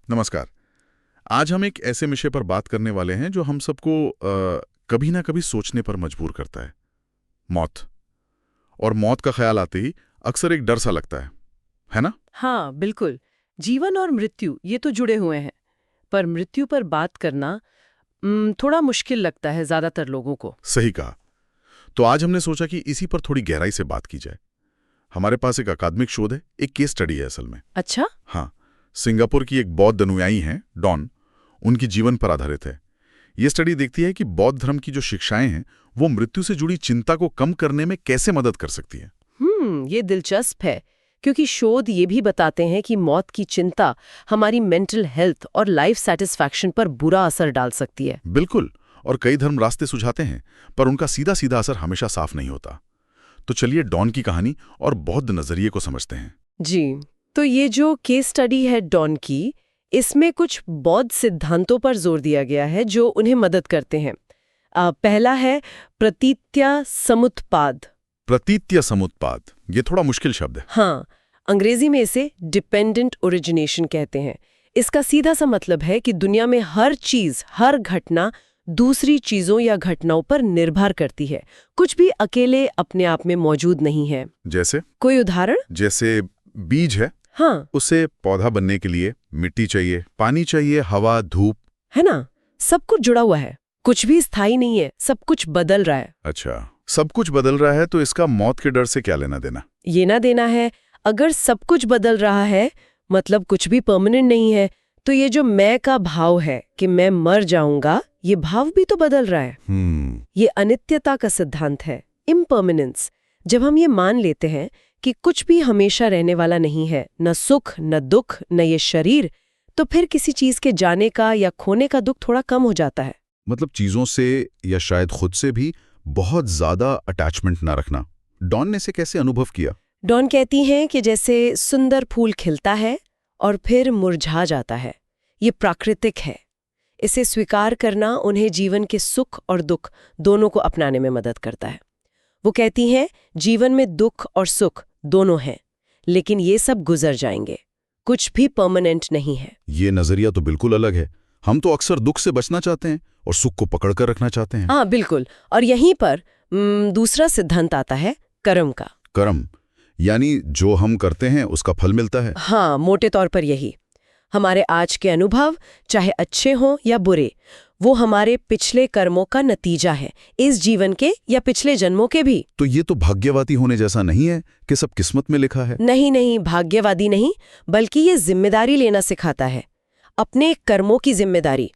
नमस्कार। आज हम एक ऐसे विषय पर बात करने वाले हैं जो हम सबको कभी ना कभी सोचने पर मजबूर करता है। मौत। और मौत का ख्याल आते ही अक्सर एक डर सा लगता है ना? हाँ, बिल्कुल। जीवन और मृत्यु ये तो जुड़े हुए हैं, पर मृत्यु पर बात करना थोड़ा मुश्किल लगता है ज्यादातर लोगों को। सही कहा। तो आज हमने सोचा कि इसी पर थोड़ी गहराई से बात की जाए। हमारे पास एक अकादमिक शोध है, एक केस स्टडी है असल में। अच्छा? हाँ, सिंगापुर की एक बौद्ध अनुयायी हैं, डॉन। उनकी जीवन पर आधारित है। ये स्टडी देखती है कि बौद्ध धर्म की जो शिक्षाएं हैं वो मृत्यु से जुड़ी चिंता को कम करने में कैसे मदद कर सकती है। ये दिलचस्प है, क्योंकि शोध ये भी बताते हैं कि मौत की चिंता हमारी मेंटल हेल्थ और लाइफ सेटिस्फैक्शन पर बुरा असर डाल सकती है। बिल्कुल। और कई धर्म रास्ते सुझाते हैं, पर उनका सीधा सीधा असर हमेशा साफ नहीं होता। तो चलिए डॉन की कहानी और बौद्ध नजरिए को समझते हैं। जी, तो ये जो केस स्टडी है डॉन की, इसमें कुछ बौद्ध सिद्धांतों पर जोर दिया गया है जो उन्हें मदद करते हैं। पहला है प्रतीत्या समुत्पाद। प्रतीत्य समुत्पाद, ये थोड़ा मुश्किल शब्द है। हाँ, अंग्रेजी में इसे डिपेंडेंट ओरिजिनेशन कहते हैं। इसका सीधा सा मतलब है कि दुनिया में हर चीज, हर घटना दूसरी चीजों या घटनाओं पर निर्भर करती है। कुछ भी अकेले अपने आप में मौजूद नहीं है। जैसे? कोई उदाहरण? जैसे बीज है। हाँ, उसे पौधा बनने के लिए मिट्टी चाहिए, पानी चाहिए, हवा, धूप। है ना? सब कुछ जुड़ा हुआ है, कुछ भी स्थायी नहीं है, सब कुछ बदल रहा है। अच्छा, सब कुछ बदल रहा है तो इसका मौत के डर से क्या लेना देना? ये ना देना है, अगर सब कुछ बदल रहा है मतलब कुछ भी परमानेंट नहीं है, तो ये जो मैं का भाव है कि मैं मर जाऊंगा, ये भाव भी तो बदल रहा है। ये अनित्यता का सिद्धांत है, इम्पर्मानेंस। जब हम ये मान लेते हैं कि कुछ भी हमेशा रहने वाला नहीं है, न सुख न दुख न ये शरीर, तो फिर किसी चीज के जाने का या खोने का दुख थोड़ा कम हो जाता है। मतलब चीजों से या शायद खुद से भी बहुत ज्यादा अटैचमेंट ना रखना। डॉन ने इसे कैसे अनुभव किया? डॉन कहती हैं कि जैसे सुंदर फूल खिलता है और फिर मुरझा जाता है, ये प्राकृतिक है। इसे स्वीकार करना उन्हें जीवन के सुख और दुख दोनों को अपनाने में मदद करता है। वो कहती हैं, जीवन में दुख और सुख दोनों हैं, लेकिन ये सब गुजर जाएंगे, कुछ भी परमानेंट नहीं है। ये नजरिया तो बिल्कुल अलग है। हम तो अक्सर दुख से बचना चाहते हैं और सुख को पकड़ कर रखना चाहते हैं। हाँ, बिल्कुल। और यहीं पर दूसरा सिद्धांत आता है, कर्म का। कर्म यानी जो हम करते हैं उसका फल मिलता है। हाँ, मोटे तौर पर यही। हमारे आज के अनुभव, चाहे अच्छे हों या बुरे, वो हमारे पिछले कर्मों का नतीजा है, इस जीवन के या पिछले जन्मों के भी। तो ये तो भाग्यवादी होने जैसा नहीं है कि सब किस्मत में लिखा है। नहीं नहीं, भाग्यवादी नहीं, बल्कि ये जिम्मेदारी लेना सिखाता है, अपने कर्मों की जिम्मेदारी।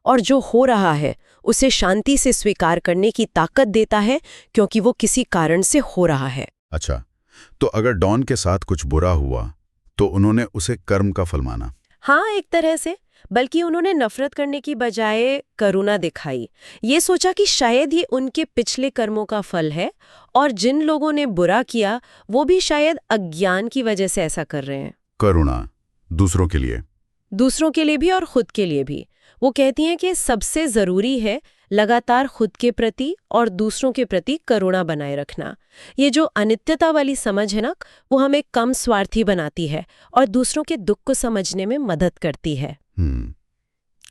और जो हो रहा है उसे शांति से स्वीकार करने की ताकत देता है, क्योंकि वो किसी कारण से हो रहा है। अच्छा, तो अगर डॉन के साथ कुछ बुरा हुआ तो उन्होंने उसे कर्म का फल माना? हाँ, एक तरह से। बल्कि उन्होंने नफरत करने की बजाय करुणा दिखाई। ये सोचा कि शायद ये उनके पिछले कर्मों का फल है, और जिन लोगों ने बुरा किया वो भी शायद अज्ञान की वजह से ऐसा कर रहे हैं। करुणा दूसरों के लिए? दूसरों के लिए भी और खुद के लिए भी। वो कहती हैं कि सबसे जरूरी है लगातार खुद के प्रति और दूसरों के प्रति करुणा बनाए रखना। ये जो अनित्यता वाली समझ है ना, वो हमें कम स्वार्थी बनाती है और दूसरों के दुख को समझने में मदद करती है।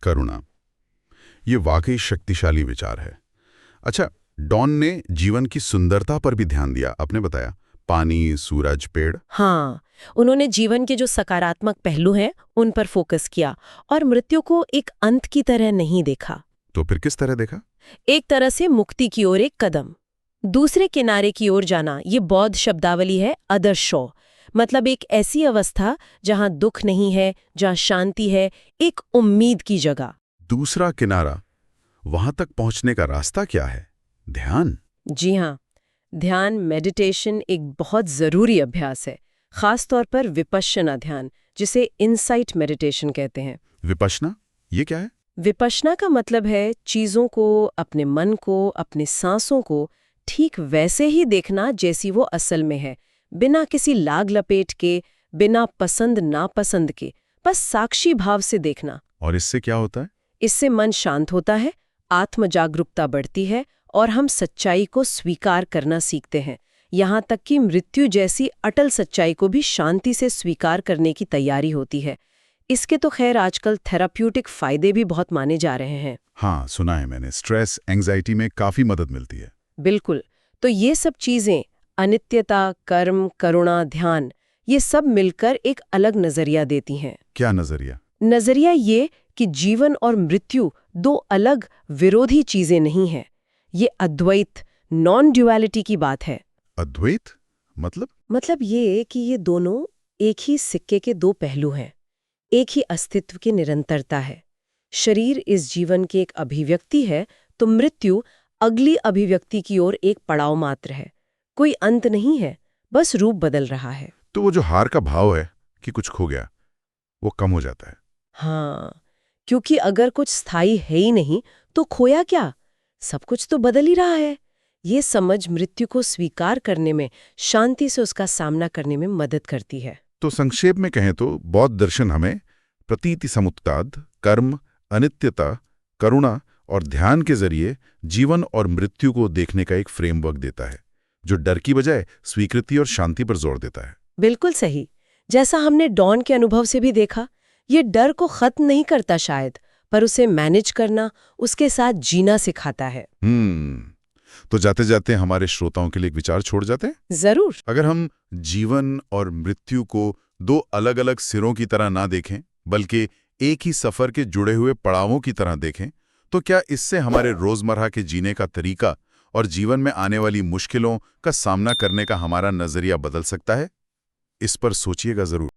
करुणा, ये वाकई शक्तिशाली विचार है। अच्छा, डॉन ने जीवन की सुंदरता पर भी ध्यान दिया। आपने बताया पानी, सूरज, पेड़। हाँ, उन्होंने जीवन के जो सकारात्मक पहलू हैं उन पर फोकस किया और मृत्यु को एक अंत की तरह नहीं देखा। तो फिर किस तरह देखा? एक तरह से मुक्ति की ओर एक कदम, दूसरे किनारे की ओर जाना। ये बौद्ध शब्दावली है अदर्शो, मतलब एक ऐसी अवस्था जहां दुख नहीं है, जहां शांति है, एक उम्मीद की जगह। दूसरा किनारा, वहां तक पहुंचने का रास्ता क्या है? ध्यान। जी हाँ, ध्यान, मेडिटेशन एक बहुत जरूरी अभ्यास है, खास तौर पर विपश्यना ध्यान, जिसे इनसाइट मेडिटेशन कहते हैं। विपश्यना, ये क्या है? विपश्यना का मतलब है चीजों को, अपने मन को, अपनी सांसों को ठीक वैसे ही देखना जैसी वो असल में है, बिना किसी लाग लपेट के, बिना पसंद नापसंद के, बस साक्षी भाव से देखना। और इससे क्या होता है? इससे मन शांत होता है, आत्म जागरूकता बढ़ती है और हम सच्चाई को स्वीकार करना सीखते हैं। यहाँ तक कि मृत्यु जैसी अटल सच्चाई को भी शांति से स्वीकार करने की तैयारी होती है। इसके तो खैर आजकल थेराप्यूटिक फायदे भी बहुत माने जा रहे हैं। हाँ, सुना है मैंने। स्ट्रेस, एंग्जाइटी में काफी मदद मिलती है। बिल्कुल। तो ये सब चीजें, अनित्यता, कर्म, करुणा, ध्यान, ये सब मिलकर एक अलग नजरिया देती हैं। क्या नजरिया? नजरिया ये कि जीवन और मृत्यु दो अलग विरोधी चीजें नहीं हैं। ये अद्वैत, नॉन ड्युअलिटी की बात है। अद्वैत मतलब? मतलब ये कि ये दोनों एक ही सिक्के के दो पहलू हैं, एक ही अस्तित्व की निरंतरता है। शरीर इस जीवन की एक अभिव्यक्ति है, तो मृत्यु अगली अभिव्यक्ति की ओर एक पड़ाव मात्र है। कोई अंत नहीं है, बस रूप बदल रहा है। तो वो जो हार का भाव है कि कुछ खो गया, वो कम हो जाता है। हाँ, क्योंकि अगर कुछ स्थायी है ही नहीं तो खोया क्या? सब कुछ तो बदल ही रहा है। ये समझ मृत्यु को स्वीकार करने में, शांति से उसका सामना करने में मदद करती है। तो संक्षेप में कहें तो बौद्ध दर्शन हमें प्रतीति समुत्ताद, कर्म, अनित्यता, करुणा और ध्यान के जरिए जीवन और मृत्यु को देखने का एक फ्रेमवर्क देता है, जो डर की बजाय स्वीकृति और शांति पर जोर देता है। बिल्कुल सही। जैसा हमने डॉन के अनुभव से भी देखा, ये डर को खत्म नहीं करता शायद, पर उसे मैनेज करना, उसके साथ जीना सिखाता है। तो जाते जाते हमारे श्रोताओं के लिए एक विचार छोड़ जाते हैं। जरूर। अगर हम जीवन और मृत्यु को दो अलग अलग सिरों की तरह ना देखें, बल्कि एक ही सफर के जुड़े हुए पड़ावों की तरह देखें, तो क्या इससे हमारे रोजमर्रा के जीने का तरीका और जीवन में आने वाली मुश्किलों का सामना करने का हमारा नजरिया बदल सकता है? इस पर सोचिएगा जरूर।